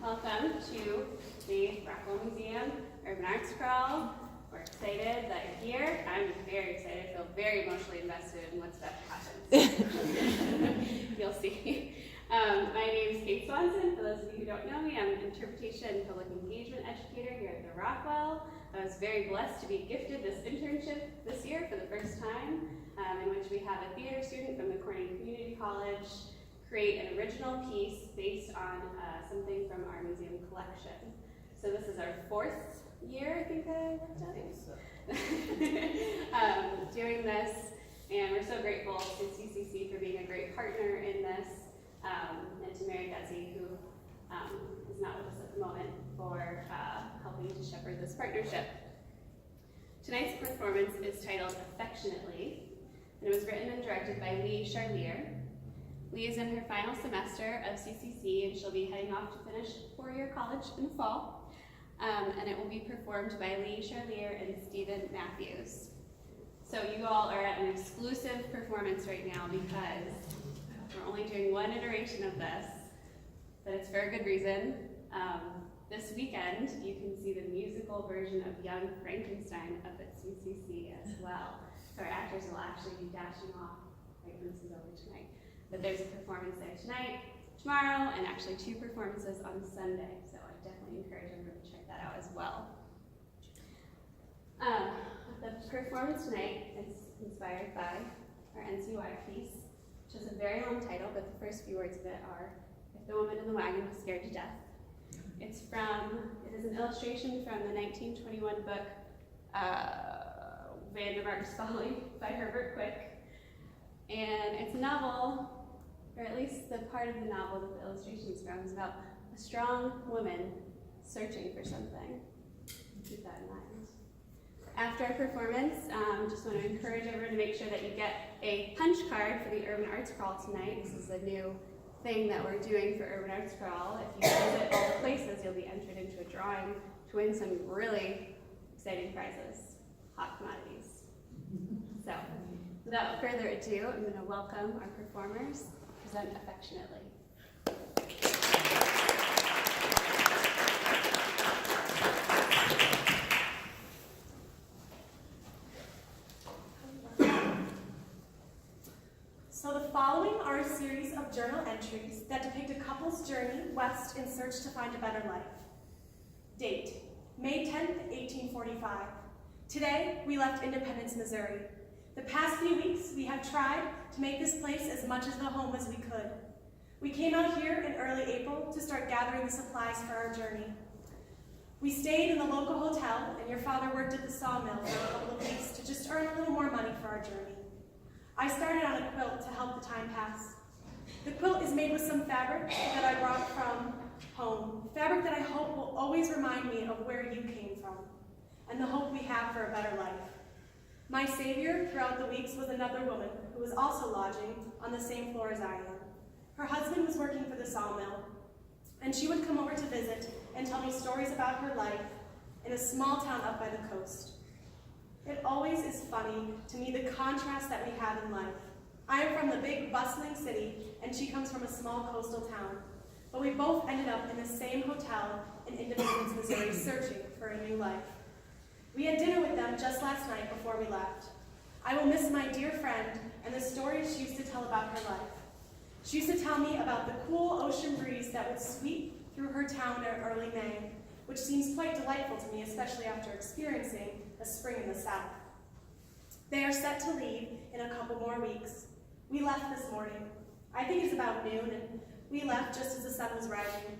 Welcome to the Rockwell Museum Urban Arts Crawl. We're excited that you're here. I'm very excited. I feel very emotionally invested in what's about to happen. You'll see. My name is Kate Swanson. For those of you who don't know me, I'm an interpretation and public engagement educator here at the Rockwell. I was very blessed to be gifted this internship this year for the first time, in which we have a theater student from the Corning Community College create an original piece based on something from our museum collection. So this is our fourth year, I think I looked at it. Doing this, and we're so grateful to CCC for being a great partner in this, and to Mary Guzzi, who is not with us at the moment, for helping to shepherd this partnership. Tonight's performance is titled Affectionately, and it was written and directed by Lee Charlier. Lee is in her final semester of CCC, and she'll be heading off to finish four-year college in the fall. And it will be performed by Lee Charlier and Steven Mathew. So you all are at an exclusive performance right now because we're only doing one iteration of this, but it's for a good reason. This weekend, you can see the musical version of Young Frankenstein up at CCC as well. So our actors will actually be dashing off right when this is over tonight. But there's a performance there tonight, tomorrow, and actually two performances on Sunday. So I definitely encourage everyone to check that out as well. The performance tonight is inspired by our NCY piece, which has a very long title, but the first few words of it are, "If the woman in the wagon was scared to death." It is an illustration from the 1921 book, Vandermark's Folly by Herbert Quick. And it's a novel, or at least the part of the novel that the illustration is from, is about a strong woman searching for something. Keep that in mind. After our performance, just want to encourage everyone to make sure that you get a punch card for the Urban Arts Crawl tonight. This is a new thing that we're doing for Urban Arts Crawl. If you visit all the places, you'll be entered into a drawing to win some really exciting prizes, hot commodities. So, without further ado, I'm going to welcome our performers, present Affectionately. So the following are a series of journal entries that depict a couple's journey west in search to find a better life. Date, May 10th, 1845. Today, we left Independence, Missouri. The past few weeks, we have tried to make this place as much as the home as we could. We came out here in early April to start gathering the supplies for our journey. We stayed in the local hotel, and your father worked at the sawmill for a couple of weeks to just earn a little more money for our journey. I started on a quilt to help the time pass. The quilt is made with some fabric that I brought from home, fabric that I hope will always remind me of where you came from, and the hope we have for a better life. My savior throughout the weeks was another woman who was also lodging on the same floor as I am. Her husband was working for the sawmill, and she would come over to visit and tell me stories about her life in a small town up by the coast. It always is funny to me the contrast that we have in life. I am from the big bustling city, and she comes from a small coastal town, but we both ended up in the same hotel in Independence, Missouri, searching for a new life. We had dinner with them just last night before we left. I will miss my dear friend and the stories she used to tell about her life. She used to tell me about the cool ocean breeze that would sweep through her town in early May, which seems quite delightful to me, especially after experiencing a spring in the south. They are set to leave in a couple more weeks. We left this morning. I think it's about noon, and we left just as the sun was rising.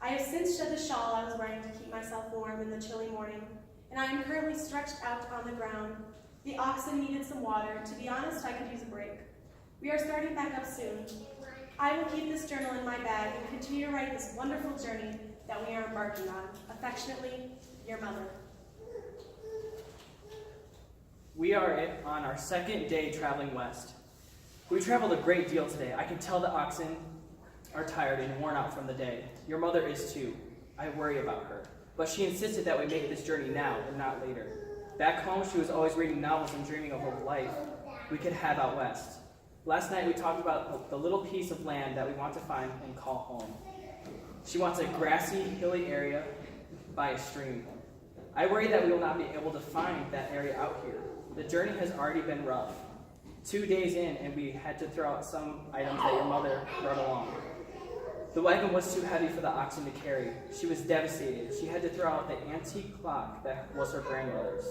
I have since shed the shawl I was wearing to keep myself warm in the chilly morning, and I am currently stretched out on the ground. The oxen needed some water. To be honest, I could use a break. We are starting back up soon. I will keep this journal in my bag and continue to write this wonderful journey that we are embarking on. Affectionately, your mother. We are on our second day traveling west. We traveled a great deal today. I can tell the oxen are tired and worn out from the day. Your mother is too. I worry about her. But she insisted that we make this journey now and not later. Back home, she was always reading novels and dreaming of a life we could have out west. Last night, we talked about the little piece of land that we want to find and call home. She wants a grassy, hilly area by a stream. I worry that we will not be able to find that area out here. The journey has already been rough. 2 days in, and we had to throw out some items that your mother brought along. The wagon was too heavy for the oxen to carry. She was devastated. She had to throw out the antique clock that was her grandmother's.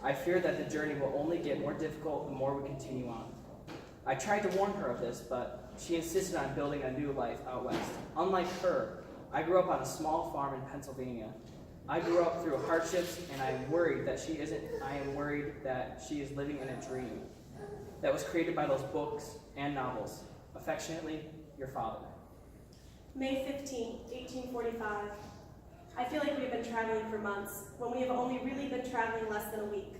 I fear that the journey will only get more difficult the more we continue on. I tried to warn her of this, but she insisted on building a new life out west. Unlike her, I grew up on a small farm in Pennsylvania. I grew up through hardships, and I am worried that she is living in a dream that was created by those books and novels. Affectionately, your father. May 15, 1845. I feel like we've been traveling for months, when we have only really been traveling less than a week.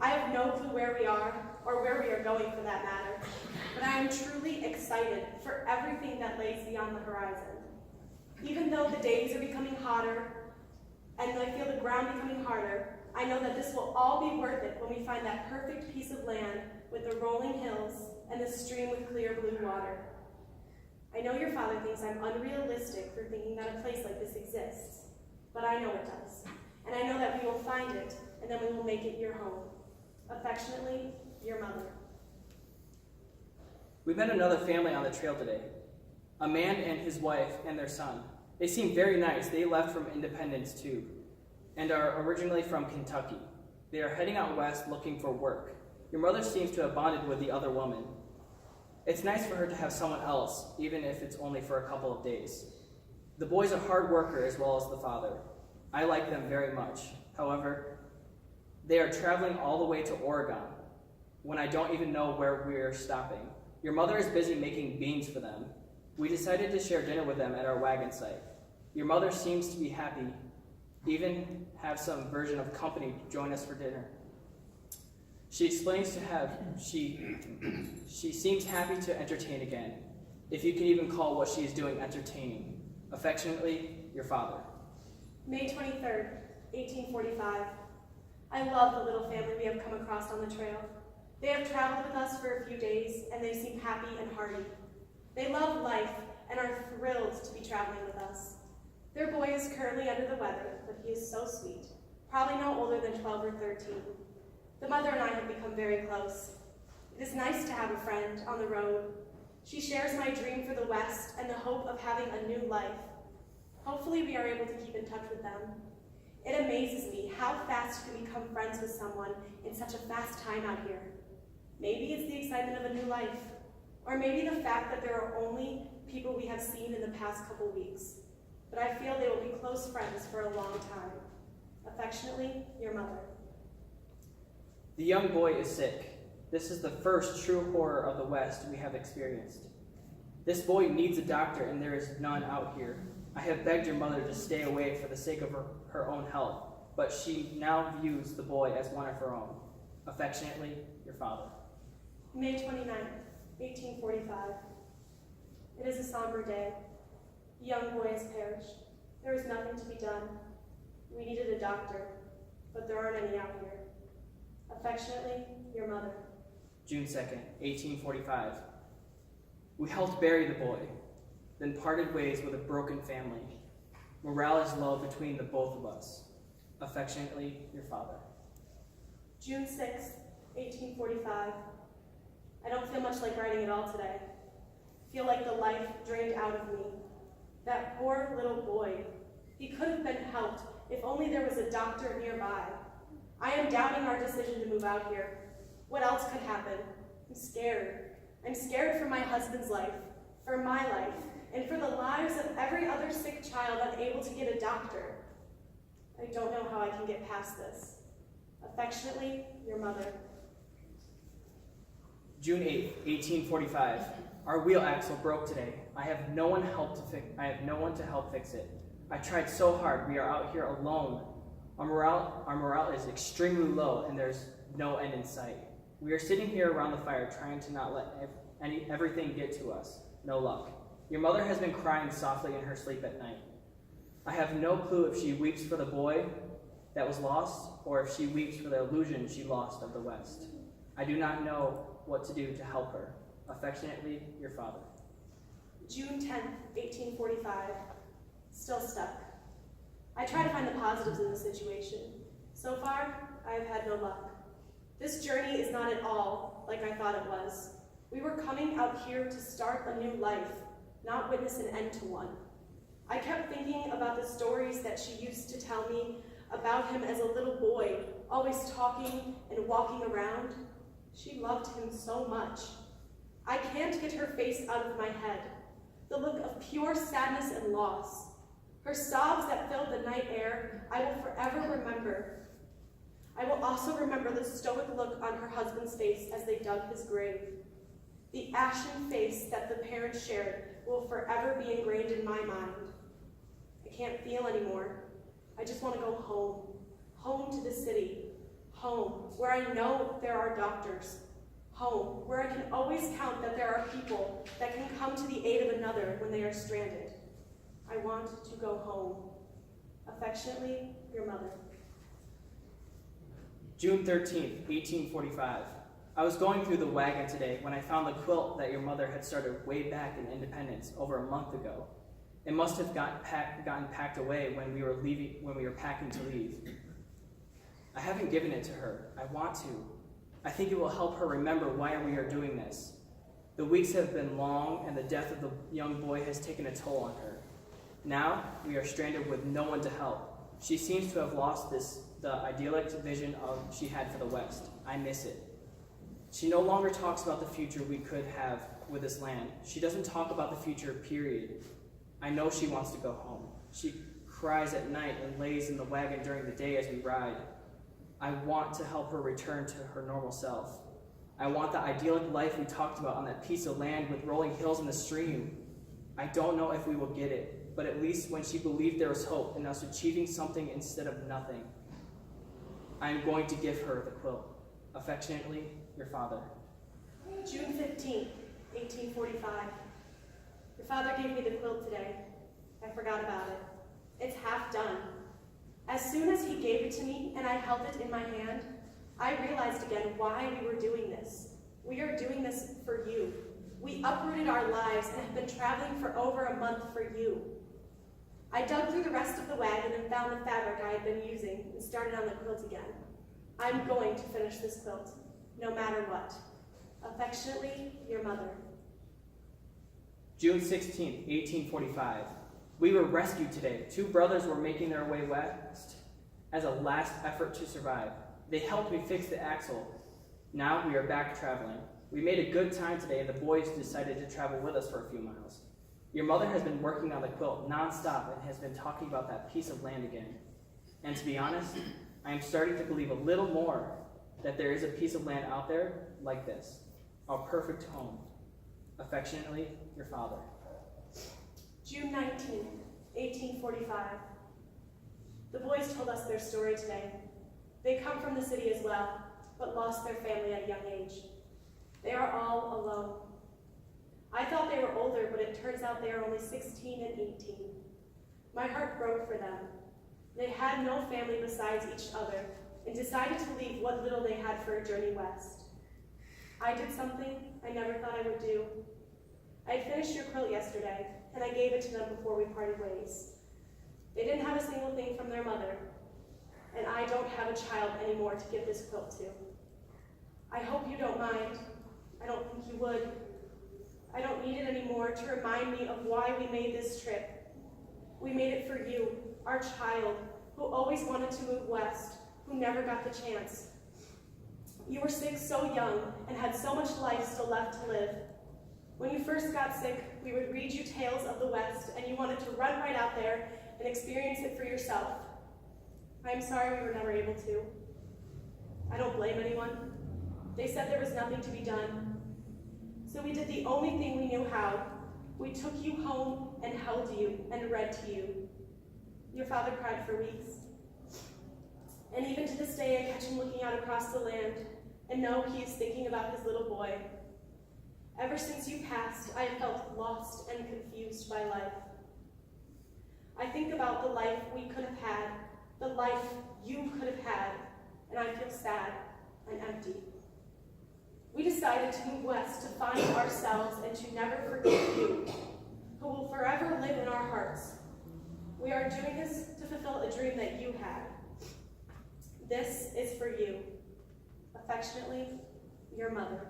I have no clue where we are, or where we are going for that matter, but I am truly excited for everything that lays beyond the horizon. Even though the days are becoming hotter, and I feel the ground becoming harder, I know that this will all be worth it when we find that perfect piece of land with the rolling hills and the stream with clear blue water. I know your father thinks I'm unrealistic for thinking that a place like this exists, but I know it does. And I know that we will find it, and then we will make it your home. Affectionately, your mother. We met another family on the trail today. A man and his wife and their son. They seem very nice. They left from Independence too, and are originally from Kentucky. They are heading out west looking for work. Your mother seems to have bonded with the other woman. It's nice for her to have someone else, even if it's only for a couple of days. The boy's a hard worker as well as the father. I like them very much. However, they are traveling all the way to Oregon when I don't even know where we're stopping. Your mother is busy making beans for them. We decided to share dinner with them at our wagon site. Your mother seems to be happy, even have some version of company join us for dinner. She explains to have, she seems happy to entertain again, if you can even call what she is doing entertaining. Affectionately, your father. May 23rd, 1845. I love the little family we have come across on the trail. They have traveled with us for a few days, and they seem happy and hearty. They love life and are thrilled to be traveling with us. Their boy is currently under the weather, but he is so sweet, probably no older than 12 or 13. The mother and I have become very close. It is nice to have a friend on the road. She shares my dream for the West and the hope of having a new life. Hopefully we are able to keep in touch with them. It amazes me how fast you can become friends with someone in such a fast time out here. Maybe it's the excitement of a new life, or maybe the fact that there are only people we have seen in the past couple weeks. But I feel they will be close friends for a long time. Affectionately, your mother. The young boy is sick. This is the first true horror of the West we have experienced. This boy needs a doctor, and there is none out here. I have begged your mother to stay away for the sake of her own health, but she now views the boy as one of her own. Affectionately, your father. May 29th, 1845. It is a somber day. The young boy has perished. There is nothing to be done. We needed a doctor, but there aren't any out here. Affectionately, your mother. June 2nd, 1845. We helped bury the boy, then parted ways with a broken family. Morale is low between the both of us. Affectionately, your father. June 6th, 1845. I don't feel much like writing at all today. I feel like the life drained out of me. That poor little boy. He could have been helped if only there was a doctor nearby. I am doubting our decision to move out here. What else could happen? I'm scared. I'm scared for my husband's life, for my life, and for the lives of every other sick child unable to get a doctor. I don't know how I can get past this. Affectionately, your mother. June 8th, 1845. Our wheel axle broke today. I have no one to help fix it. I tried so hard. We are out here alone. Our morale is extremely low, and there's no end in sight. We are sitting here around the fire trying to not let everything get to us. No luck. Your mother has been crying softly in her sleep at night. I have no clue if she weeps for the boy that was lost, or if she weeps for the illusion she lost of the West. I do not know what to do to help her. Affectionately, your father. June 10th, 1845. still stuck. I try to find the positives in the situation. So far, I have had no luck. This journey is not at all like I thought it was. We were coming out here to start a new life, not witness an end to one. I kept thinking about the stories that she used to tell me about him as a little boy, always talking and walking around. She loved him so much. I can't get her face out of my head, the look of pure sadness and loss. Her sobs that filled the night air, I will forever remember. I will also remember the stoic look on her husband's face as they dug his grave. The ashen face that the parents shared will forever be ingrained in my mind. I can't feel anymore. I just want to go home. Home to the city. Home, where I know there are doctors. Home, where I can always count that there are people that can come to the aid of another when they are stranded. I want to go home. Affectionately, your mother. June 13th, 1845. I was going through the wagon today when I found the quilt that your mother had started way back in Independence over a month ago. It must have gotten packed away when we were packing to leave. I haven't given it to her. I want to. I think it will help her remember why we are doing this. The weeks have been long, and the death of the young boy has taken a toll on her. Now we are stranded with no one to help. She seems to have lost the idyllic vision she had for the West. I miss it. She no longer talks about the future we could have with this land. She doesn't talk about the future, period. I know she wants to go home. She cries at night and lays in the wagon during the day as we ride. I want to help her return to her normal self. I want the idyllic life we talked about on that piece of land with rolling hills and a stream. I don't know if we will get it, but at least when she believed there was hope in us achieving something instead of nothing, I am going to give her the quilt. Affectionately, your father. June 15th, 1845. Your father gave me the quilt today. I forgot about it. It's half done. As soon as he gave it to me and I held it in my hand, I realized again why we were doing this. We are doing this for you. We uprooted our lives and have been traveling for over a month for you. I dug through the rest of the wagon and found the fabric I had been using and started on the quilt again. I'm going to finish this quilt, no matter what. Affectionately, your mother. June 16th, 1845. We were rescued today. 2 brothers were making their way west as a last effort to survive. They helped me fix the axle. Now we are back traveling. We made a good time today, and the boys decided to travel with us for a few miles. Your mother has been working on the quilt nonstop and has been talking about that piece of land again. And to be honest, I am starting to believe a little more that there is a piece of land out there like this, our perfect home. Affectionately, your father. June 19th, 1845. The boys told us their story today. They come from the city as well, but lost their family at a young age. They are all alone. I thought they were older, but it turns out they are only 16 and 18. My heart broke for them. They had no family besides each other and decided to leave what little they had for a journey west. I did something I never thought I would do. I had finished your quilt yesterday, and I gave it to them before we parted ways. They didn't have a single thing from their mother, and I don't have a child anymore to give this quilt to. I hope you don't mind. I don't think you would. I don't need it anymore to remind me of why we made this trip. We made it for you, our child, who always wanted to move west, who never got the chance. You were sick so young and had so much life still left to live. When you first got sick, we would read you tales of the West, and you wanted to run right out there and experience it for yourself. I am sorry we were never able to. I don't blame anyone. They said there was nothing to be done. So we did the only thing we knew how. We took you home and held you and read to you. Your father cried for weeks. And even to this day, I catch him looking out across the land and know he is thinking about his little boy. Ever since you passed, I have felt lost and confused by life. I think about the life we could have had, the life you could have had, and I feel sad and empty. We decided to move west to find ourselves and to never forget you, who will forever live in our hearts. fulfill a dream that you had. This is for you. Affectionately, your mother.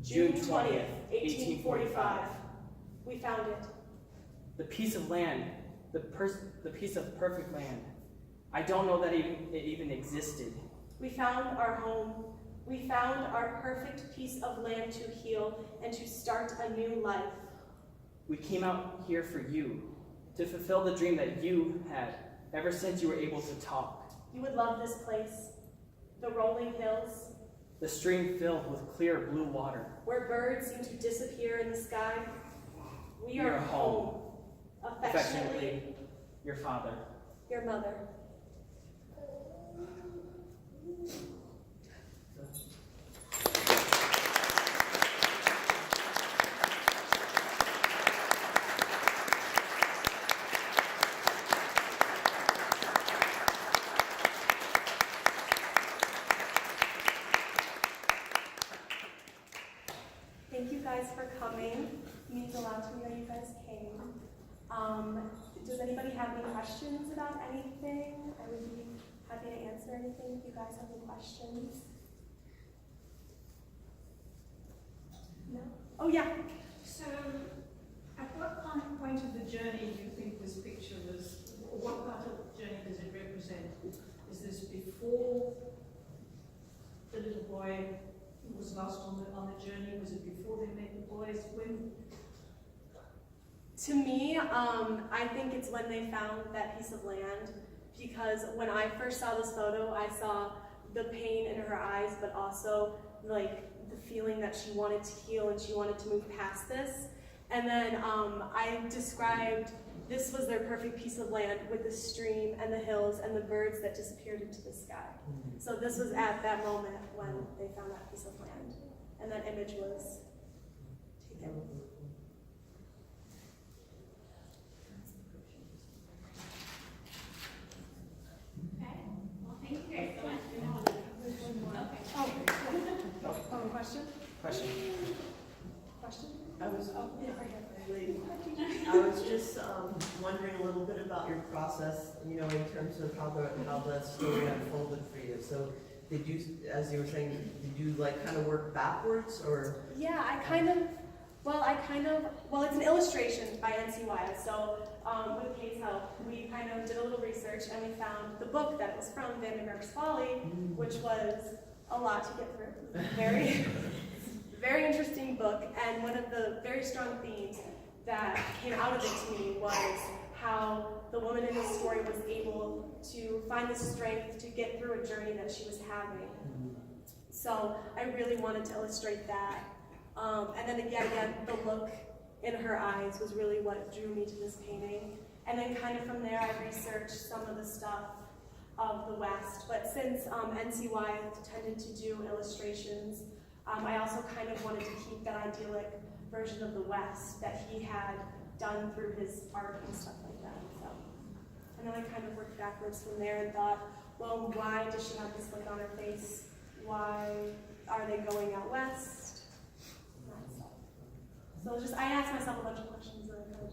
June 20th, 1845. We found it. The piece of land, the piece of perfect land. I don't know that it even existed. We found our home. We found our perfect piece of land to heal and to start a new life. We came out here for you, to fulfill the dream that you had ever since you were able to talk. You would love this place. The rolling hills, The stream filled with clear blue water. where birds seem to disappear in the sky. We are home. Affectionately, your father. Your mother. Thank you guys for coming. It means a lot to me that you guys came. Does anybody have any questions about anything? I would be happy to answer anything if you guys have any questions. No? Oh yeah. So, at what point of the journey do you think this picture was, or what part of the journey does it represent? Is this before the little boy was lost on the journey? Was it before they met the boys? When? To me, I think it's when they found that piece of land, because when I first saw this photo, I saw the pain in her eyes, but also like the feeling that she wanted to heal and she wanted to move past this. And then I described this was their perfect piece of land with the stream and the hills and the birds that disappeared into the sky. So this was at that moment when they found that piece of land, and that image was taken. Okay, well, thank you guys so much. Oh, question? Question. Question? I was, Yeah, right here. I was just wondering a little bit about your process, you know, in terms of how the story unfolded for you. So, did you, as you were saying, did you like kind of work backwards, or? Yeah, well, it's an illustration by N.C. Wyeth. So, with Kate's help, we kind of did a little research and we found the book that it was from, Vandenberg's Folly, which was a lot to get through. Very, very interesting book, and one of the very strong themes that came out of it to me was how the woman in the story was able to find the strength to get through a journey that she was having. So I really wanted to illustrate that. And then again, the look in her eyes was really what drew me to this painting. And then kind of from there, I researched some of the stuff of the West. But since N.C. Wyeth tended to do illustrations, I also kind of wanted to keep that idyllic version of the West that he had done through his art and stuff like that. So, and then I kind of worked backwards from there and thought, well, why does she have this look on her face? Why are they going out west? And that stuff. So I asked myself a bunch of questions and I